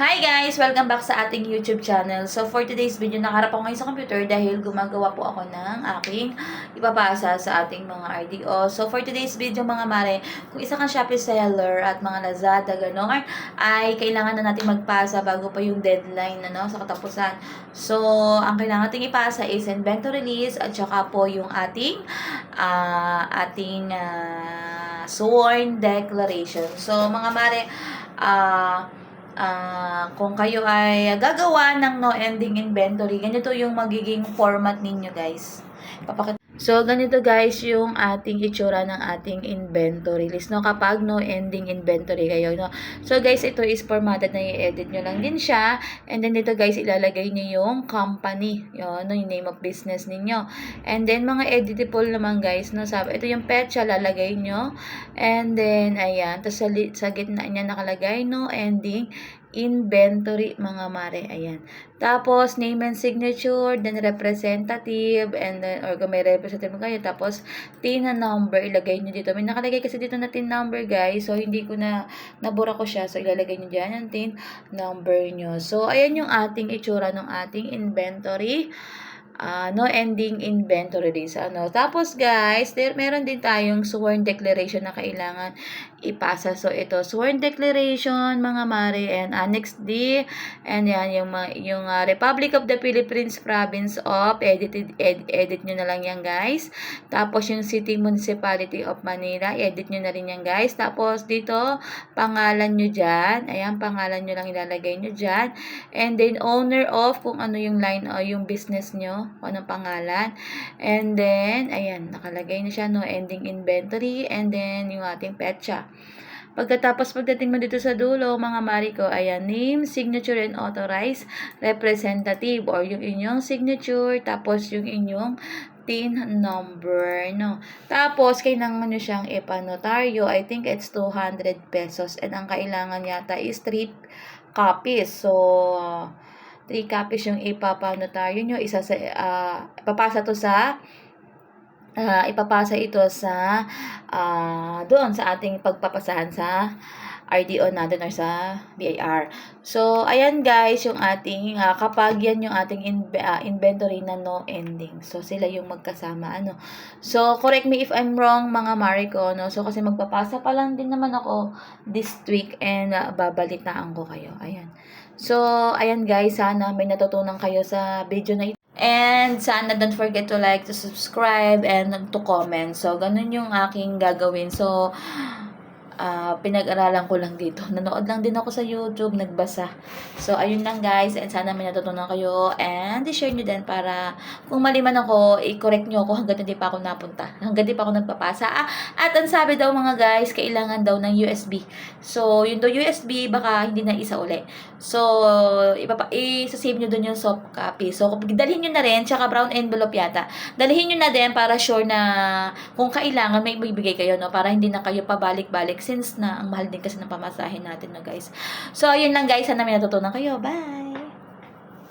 Hi guys! Welcome back sa ating YouTube channel. So for today's video, nakaharap ako ngayon sa computer dahil gumagawa po ako ng aking ipapasa sa ating mga RDO. So for today's video mga mare, kung isa kang Shopee seller at mga Lazada, gano'n, ay kailangan na natin magpasa bago pa yung deadline sa katapusan. So ang kailangan natin ipasa is inventory list at saka po yung ating sworn declaration. So mga mare, kung kayo ay gagawa ng no ending inventory, ganito yung magiging format ninyo guys. So, ganito guys yung ating itsura ng ating inventory list, kapag no ending inventory kayo, So, guys, ito is formatted na i-edit nyo lang din siya. And then, dito guys, ilalagay nyo yung company, yung name of business ninyo. And then, mga editable naman guys, ito yung petsa, lalagay nyo. And then, ayan, tapos sa gitna niya nakalagay no ending inventory mga mare, ayan. Tapos name and signature, then representative, and then or kung may representative kayo, tapos TIN number ilagay niyo dito. May nakalagay kasi dito na TIN number guys, so hindi ko nabura ko siya, so ilalagay niyo diyan ang TIN number niyo. So ayan yung ating itsura ng ating inventory. No ending inventory list. Tapos guys, meron din tayong sworn declaration na kailangan ipasa. So ito, sworn declaration mga mare, and Annex D, and yan yung Republic of the Philippines Province of, edit nyo na lang yan guys. Tapos yung City Municipality of Manila, edit nyo na rin yan guys. Tapos dito, pangalan nyo dyan, ayan, pangalan nyo lang ilalagay nyo dyan. And then owner of, kung ano yung line o yung business nyo, kung anong pangalan. And then, ayan, nakalagay na siya, no ending inventory, and then yung ating petsa. Pagkatapos, pagdating mo dito sa dulo, mga mari ko, ayan, name, signature, and authorized representative, or yung inyong signature, tapos yung inyong TIN number, Tapos, kailangan nyo siyang ipanotaryo. I think it's 200 pesos. And ang kailangan yata is 3 copies. So, 3 copies yung ipapanotaryo nyo. Ipapasa ito sa doon sa ating pagpapasahan sa RDO natin or sa BIR. So, ayan guys, yung ating, kapag yan yung ating inventory na no ending. So, sila yung magkasama, So, correct me if I'm wrong, mga Mariko, So, kasi magpapasa pa lang din naman ako this week, and babalitaan ko kayo. Ayan. So, ayan guys, sana may natutunan kayo sa video na ito. And sana don't forget to like, to subscribe, and to comment. So, ganun yung aking gagawin. So, pinag-aralan ko lang dito. Nanood lang din ako sa YouTube, nagbasa. So, ayun lang guys. And sana may natutunan kayo. And i-share nyo din para kung mali man ako, i-correct nyo ako hanggang hindi pa ako napunta. Hanggang hindi pa ako nagpapasa. At ang sabi daw mga guys, kailangan daw ng USB. So, yun daw USB, baka hindi na isa uli. So, isa-save nyo dun yung soft copy. So, dalhin nyo na rin, tsaka brown envelope yata. Dalhin nyo na din para sure na kung kailangan may ibigay kayo, para hindi na kayo pabalik-balik since na ang mahal din kasi ng pamasahin natin, guys. So, ayun lang guys. Sana may natutunan kayo. Bye!